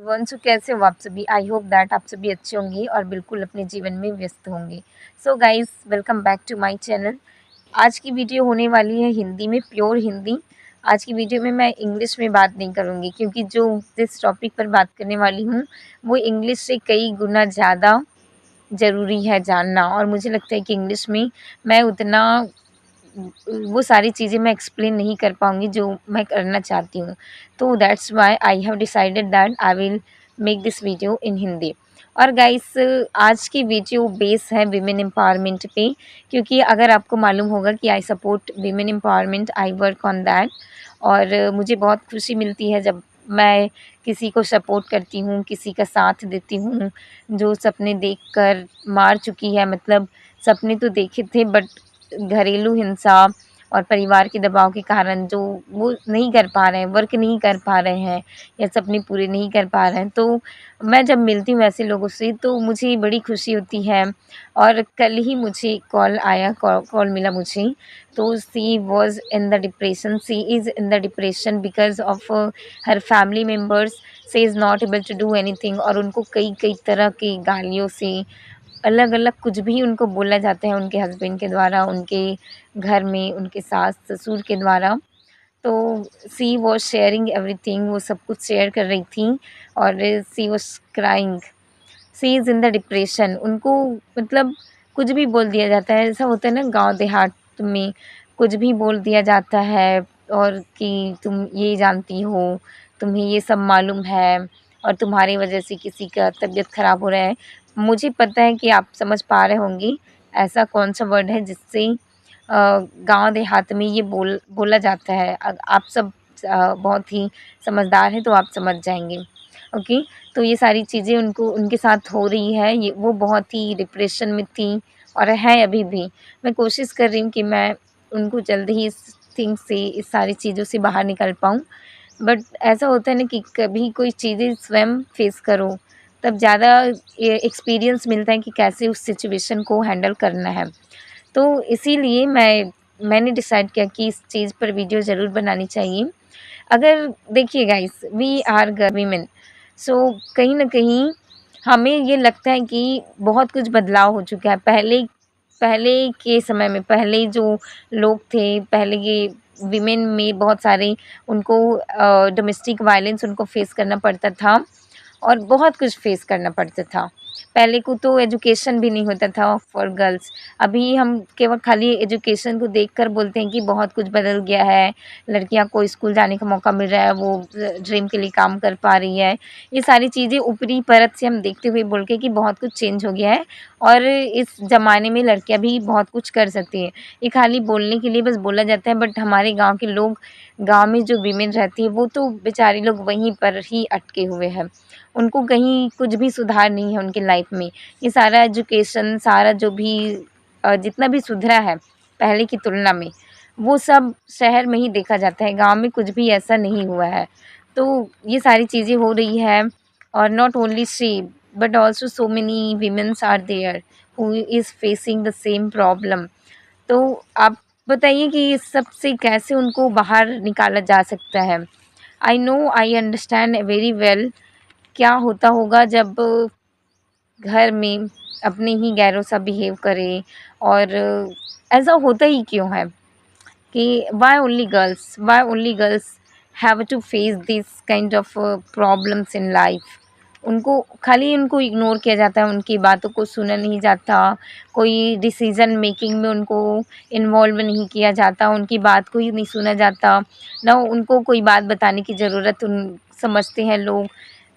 वंशु कैसे हो आप सभी। आई होप दैट आप सभी अच्छे होंगे और बिल्कुल अपने जीवन में व्यस्त होंगे। So guys, welcome back to my channel. आज की वीडियो होने वाली है हिंदी में, प्योर हिंदी। आज की वीडियो में मैं इंग्लिश में बात नहीं करूँगी क्योंकि जो जिस टॉपिक पर बात करने वाली हूँ वो इंग्लिश से कई गुना ज़्यादा ज़रूरी है जानना, और मुझे लगता है कि इंग्लिश में मैं उतना वो सारी चीज़ें मैं एक्सप्लेन नहीं कर पाऊँगी जो मैं करना चाहती हूँ। तो that's why I have decided that I will make this video इन हिंदी। और गाइस, आज की वीडियो बेस है विमेन एम्पावरमेंट पे, क्योंकि अगर आपको मालूम होगा कि I support women empowerment, I work on that. और मुझे बहुत खुशी मिलती है जब मैं किसी को सपोर्ट करती हूँ, किसी का साथ देती हूँ जो सपने देखकर मार चुकी है। मतलब सपने तो देखे थे बट घरेलू हिंसा और परिवार के दबाव के कारण जो वो नहीं कर पा रहे हैं, वर्क नहीं कर पा रहे हैं या सपने पूरे नहीं कर पा रहे हैं। तो मैं जब मिलती हूँ ऐसे लोगों से तो मुझे बड़ी खुशी होती है। और कल ही मुझे कॉल आया, कॉल मिला मुझे। तो she was in the depression, she is in the depression because of her family members से is not able to do anything. और उनको कई कई तरह की गालियों से, अलग-अलग कुछ भी उनको बोला जाता है उनके हस्बैंड के द्वारा, उनके घर में उनके सास-ससुर के द्वारा। तो शी वाज़ शेयरिंग एवरीथिंग, वो सब कुछ शेयर कर रही थी। और she was crying, she is in the depression. उनको मतलब कुछ भी बोल दिया जाता है। ऐसा होता है ना गाँव देहात में, कुछ भी बोल दिया जाता है और कि तुम ये जानती हो, तुम्हें ये सब मालूम है और तुम्हारी वजह से किसी का तबीयत ख़राब हो रहा है। मुझे पता है कि आप समझ पा रहे होंगे ऐसा कौन-सा वर्ड है जिससे गाँव देहात में ये बोला जाता है। आप सब बहुत ही समझदार हैं तो आप समझ जाएँगे। ओके, तो ये सारी चीज़ें उनको उनके साथ हो रही है। ये वो बहुत ही डिप्रेशन में थी और है अभी भी। मैं कोशिश कर रही हूँ कि मैं उनको जल्द ही इस थिंग से, इस सारी चीज़ों से बाहर निकल पाऊँ। बट ऐसा होता है ना कि कभी कोई चीज़ें स्वयं फेस करो तब ज़्यादा ये एक्सपीरियंस मिलता है कि कैसे उस सिचुएशन को हैंडल करना है। तो इसीलिए मैंने डिसाइड किया कि इस चीज़ पर वीडियो ज़रूर बनानी चाहिए। अगर देखिए गाइस, वी आर वीमेन, सो कहीं न कहीं हमें ये लगता है कि बहुत कुछ बदलाव हो चुका है। पहले पहले के समय में, पहले जो लोग थे, पहले के वीमेन में बहुत सारे उनको डोमेस्टिक वायलेंस उनको फेस करना पड़ता था और बहुत कुछ फेस करना पड़ता था। पहले को तो एजुकेशन भी नहीं होता था फॉर गर्ल्स। अभी हम केवल खाली एजुकेशन को देखकर बोलते हैं कि बहुत कुछ बदल गया है, लड़कियां को स्कूल जाने का मौका मिल रहा है, वो ड्रीम के लिए काम कर पा रही है। ये सारी चीज़ें ऊपरी परत से हम देखते हुए बोल के कि बहुत कुछ चेंज हो गया है और इस ज़माने में लड़कियां भी बहुत कुछ कर सकती हैं। ये खाली बोलने के लिए बस बोला जाता है, बट हमारे गाँव के लोग, गाँव में जो वीमेन रहती है वो तो बेचारे लोग वहीं पर ही अटके हुए हैं। उनको कहीं कुछ भी सुधार नहीं है उनकी लाइफ में। ये सारा एजुकेशन, सारा जो भी जितना भी सुधरा है पहले की तुलना में, वो सब शहर में ही देखा जाता है, गाँव में कुछ भी ऐसा नहीं हुआ है। तो ये सारी चीज़ें हो रही है। और not only she but also so many womens are there who is facing the same problem. तो आप बताइए कि इस सब से कैसे उनको बाहर निकाला जा सकता है? I know, I understand very well क्या होता होगा जब घर में अपने ही गैरों सा बिहेव करे। और ऐसा होता ही क्यों है कि why only girls have to face this kind of problems in life। उनको खाली उनको इग्नोर किया जाता है, उनकी बातों को सुना नहीं जाता, कोई डिसीज़न मेकिंग में उनको इन्वॉल्व नहीं किया जाता, उनकी बात को ही नहीं सुना जाता, ना उनको कोई बात बताने की ज़रूरत उन समझते हैं लोग।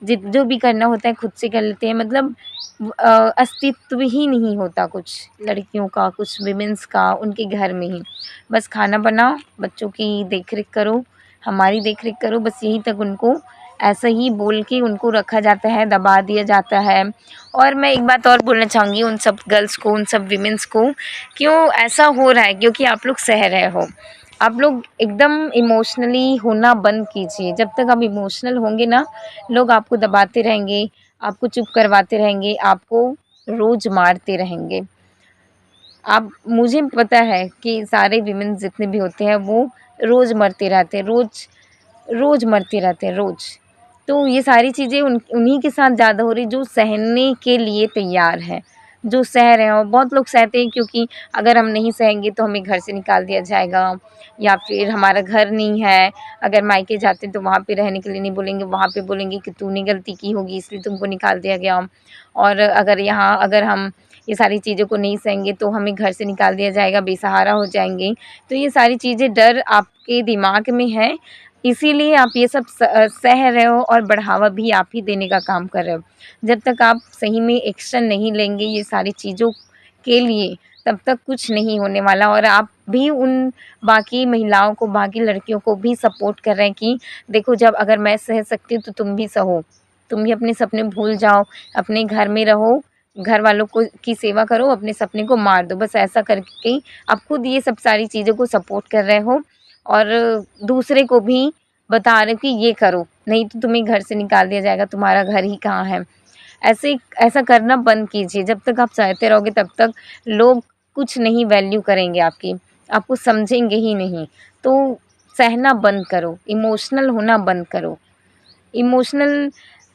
जो भी करना होता है खुद से कर लेते हैं। मतलब अस्तित्व ही नहीं होता कुछ लड़कियों का, कुछ विमेंस का उनके घर में ही। बस खाना बनाओ, बच्चों की देख-रेख करो, हमारी देख-रेख करो, बस यही तक उनको ऐसा ही बोल के उनको रखा जाता है, दबा दिया जाता है। और मैं एक बात और बोलना चाहूँगी उन सब गर्ल्स को, उन सब विमेंस को, क्यों ऐसा हो रहा है? क्योंकि आप लोग सह रहे हो। आप लोग एकदम इमोशनली होना बंद कीजिए। जब तक आप इमोशनल होंगे ना, लोग आपको दबाते रहेंगे, आपको चुप करवाते रहेंगे, आपको रोज़ मारते रहेंगे। आप मुझे पता है कि सारे विमेन जितने भी होते हैं वो रोज़ मरते रहते हैं, रोज़ मरते रहते हैं, रोज़। तो ये सारी चीज़ें उन्हीं के साथ ज़्यादा हो रही जो सहने के लिए तैयार हैं, जो सह रहे हैं। और बहुत लोग सहते हैं क्योंकि अगर हम नहीं सहेंगे तो हमें घर से निकाल दिया जाएगा, या फिर हमारा घर नहीं है, अगर मायके जाते हैं तो वहाँ पे रहने के लिए नहीं बोलेंगे, वहाँ पे बोलेंगे कि तूने गलती की होगी इसलिए तुमको निकाल दिया गया। और अगर हम ये सारी चीज़ों को नहीं सहेंगे तो हमें घर से निकाल दिया जाएगा, बेसहारा हो जाएँगे। तो ये सारी चीज़ें डर आपके दिमाग में है, इसीलिए आप ये सब सह रहे हो और बढ़ावा भी आप ही देने का काम कर रहे हो। जब तक आप सही में एक्शन नहीं लेंगे ये सारी चीज़ों के लिए, तब तक कुछ नहीं होने वाला। और आप भी उन बाकी महिलाओं को, बाकी लड़कियों को भी सपोर्ट कर रहे हैं कि देखो, जब अगर मैं सह सकती हूँ तो तुम भी सहो। तुम भी अपने सपने भूल जाओ, अपने घर में रहो, घर वालों को की सेवा करो, अपने सपने को मार दो। बस ऐसा करके आप खुद ये सब सारी चीज़ों को सपोर्ट कर रहे हो और दूसरे को भी बता रहे हो कि ये करो, नहीं तो तुम्हें घर से निकाल दिया जाएगा, तुम्हारा घर ही कहाँ है। ऐसा करना बंद कीजिए। जब तक आप सहते रहोगे तब तक लोग कुछ नहीं वैल्यू करेंगे आपकी, आपको समझेंगे ही नहीं। तो सहना बंद करो, इमोशनल होना बंद करो। इमोशनल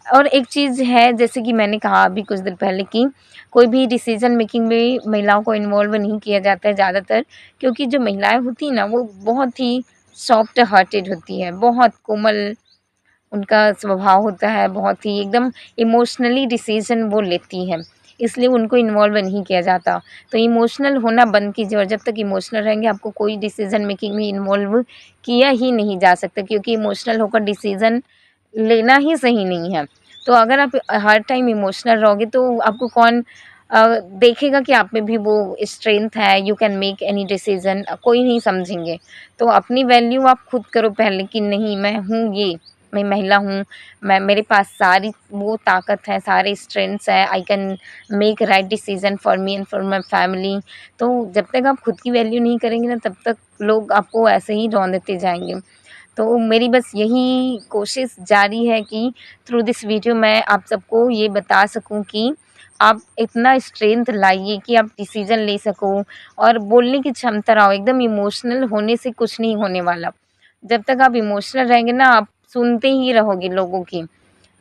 और एक चीज़ है, जैसे कि मैंने कहा अभी कुछ देर पहले कि कोई भी डिसीज़न मेकिंग में महिलाओं को इन्वॉल्व नहीं किया जाता है ज़्यादातर, क्योंकि जो महिलाएँ होती हैं ना, वो बहुत ही सॉफ्ट हार्टेड होती हैं, बहुत कोमल उनका स्वभाव होता है, बहुत ही एकदम इमोशनली डिसीज़न वो लेती हैं, इसलिए उनको इन्वॉल्व नहीं किया जाता। तो इमोशनल होना बंद कीजिए, और जब तक इमोशनल रहेंगे आपको कोई डिसीज़न मेकिंग में इन्वॉल्व किया ही नहीं जा सकता, क्योंकि इमोशनल होकर डिसीज़न लेना ही सही नहीं है। तो अगर आप हर टाइम इमोशनल रहोगे तो आपको कौन देखेगा कि आप में भी वो स्ट्रेंथ है, you can make any decision, कोई नहीं समझेंगे। तो अपनी वैल्यू आप खुद करो पहले कि नहीं, मैं हूँ ये, मैं महिला हूँ, मैं मेरे पास सारी वो ताकत है, सारे स्ट्रेंथ्स हैं, I can make right decision for me and for my family. तो जब तक आप खुद की वैल्यू नहीं करेंगे ना, तब तक लोग आपको ऐसे ही रौंदते जाएँगे। तो मेरी बस यही कोशिश जारी है कि थ्रू दिस वीडियो मैं आप सबको ये बता सकूं कि आप इतना स्ट्रेंथ लाइए कि आप डिसीज़न ले सको और बोलने की क्षमता रहो। एकदम इमोशनल होने से कुछ नहीं होने वाला। जब तक आप इमोशनल रहेंगे ना, आप सुनते ही रहोगे लोगों की।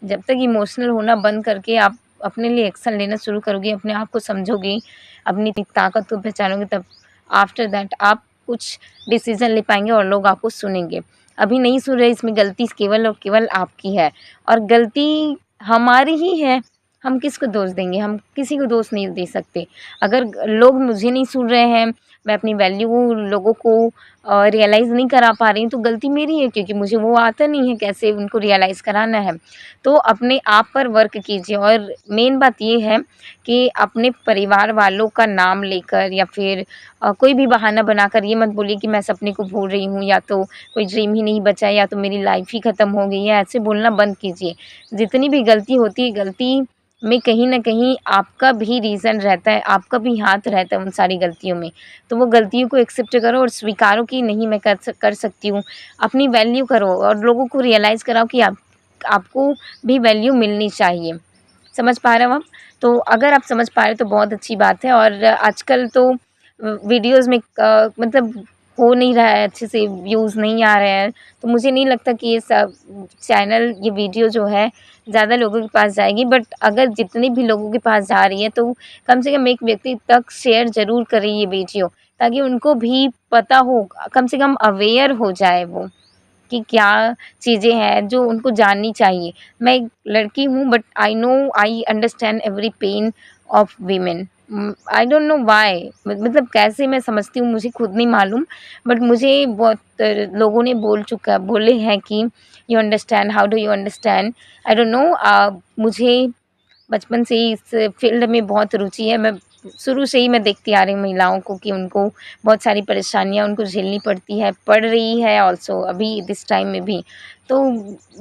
जब तक इमोशनल होना बंद करके आप अपने लिए एक्शन लेना शुरू करोगे, अपने आप को समझोगे, अपनी ताकत को पहचानोगे, तब आफ्टर दैट आप कुछ डिसीज़न ले पाएँगे और लोग आपको सुनेंगे। अभी नहीं सुन रहे, इसमें गलती केवल और केवल आपकी है, और गलती हमारी ही है। हम किसको दोष देंगे? हम किसी को दोष नहीं दे सकते। अगर लोग मुझे नहीं सुन रहे हैं, मैं अपनी वैल्यू लोगों को रियलाइज़ नहीं करा पा रही हूँ, तो गलती मेरी है, क्योंकि मुझे वो आता नहीं है कैसे उनको रियलाइज़ कराना है। तो अपने आप पर वर्क कीजिए, और मेन बात ये है कि अपने परिवार वालों का नाम लेकर या फिर कोई भी बहाना बनाकर ये मत बोलिए कि मैं सपने को भूल रही हूँ, या तो कोई ड्रीम ही नहीं बचा है, या तो मेरी लाइफ़ ही ख़त्म हो गई है। ऐसे बोलना बंद कीजिए। जितनी भी गलती होती है, गलती में कहीं न कहीं आपका भी रीज़न रहता है, आपका भी हाथ रहता है उन सारी गलतियों में। तो वो गलतियों को एक्सेप्ट करो और स्वीकारो कि नहीं, मैं कर सकती हूँ। अपनी वैल्यू करो और लोगों को रियलाइज़ कराओ कि आपको भी वैल्यू मिलनी चाहिए। समझ पा रहे हो आप? तो अगर आप समझ पा रहे हो तो बहुत अच्छी बात है। और आजकल तो वीडियोज़ में मतलब हो नहीं रहा है, अच्छे से व्यूज़ नहीं आ रहे हैं, तो मुझे नहीं लगता कि ये सब चैनल, ये वीडियो जो है ज़्यादा लोगों के पास जाएगी। बट अगर जितने भी लोगों के पास जा रही है, तो कम से कम एक व्यक्ति तक शेयर ज़रूर करें ये वीडियो, ताकि उनको भी पता हो, कम से कम अवेयर हो जाए वो, कि क्या चीज़ें हैं जो उनको जाननी चाहिए। मैं एक लड़की हूँ, but I understand every pain of women. I don't know why, मतलब कैसे मैं समझती हूँ मुझे खुद नहीं मालूम, बट मुझे बहुत लोगों ने बोले हैं कि you understand, how do you understand, I don't know. मुझे बचपन से ही इस फ़ील्ड में बहुत रुचि है। मैं शुरू से ही मैं देखती आ रही हूँ महिलाओं को कि उनको बहुत सारी परेशानियाँ उनको झेलनी पड़ती है, पड़ रही है ऑल्सो अभी दिस टाइम में भी। तो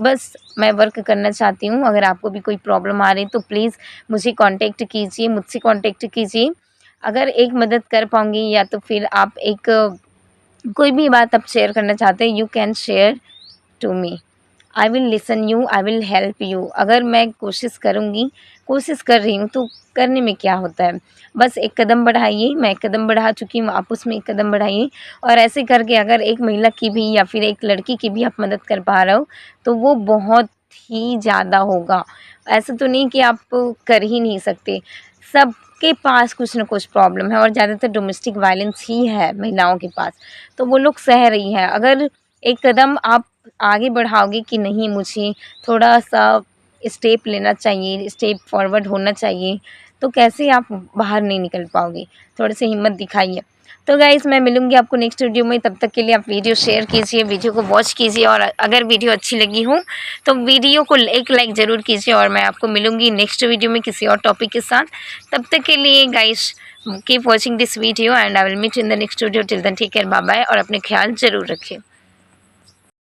बस मैं वर्क करना चाहती हूँ। अगर आपको भी कोई प्रॉब्लम आ रही है तो प्लीज़ मुझे कॉन्टैक्ट कीजिए, मुझसे कॉन्टैक्ट कीजिए। अगर एक मदद कर पाऊँगी, या तो फिर आप एक कोई भी बात आप शेयर करना चाहते हैं, you can share to me. I will listen you, I will help you. अगर मैं कोशिश करूँगी, कोशिश कर रही हूँ, तो करने में क्या होता है। बस एक कदम बढ़ाइए, मैं एक कदम बढ़ा चुकी हूँ, आप उसमें एक कदम बढ़ाइए। और ऐसे करके अगर एक महिला की भी या फिर एक लड़की की भी आप मदद कर पा रहे हो, तो वो बहुत ही ज़्यादा होगा। ऐसा तो नहीं कि आप कर ही नहीं सकते, सबके पास कुछ ना कुछ प्रॉब्लम है और ज़्यादातर डोमेस्टिक वायलेंस ही है महिलाओं के पास, तो वो लोग सह रही हैं। अगर एक कदम आप आगे बढ़ाओगे कि नहीं, मुझे थोड़ा-सा स्टेप लेना चाहिए, स्टेप फॉरवर्ड होना चाहिए, तो कैसे आप बाहर नहीं निकल पाओगे? थोड़ी-सी हिम्मत दिखाइए। तो गाइज़, मैं मिलूँगी आपको नेक्स्ट वीडियो में, तब तक के लिए आप वीडियो शेयर कीजिए, वीडियो को वॉच कीजिए और अगर वीडियो अच्छी लगी हो तो वीडियो को एक लाइक ज़रूर कीजिए और मैं आपको मिलूँगी नेक्स्ट वीडियो में किसी और टॉपिक के साथ। तब तक के लिए guys keep watching this video and I will meet you in the next video. Till then take care, bye bye और अपने ख्याल ज़रूर रखें।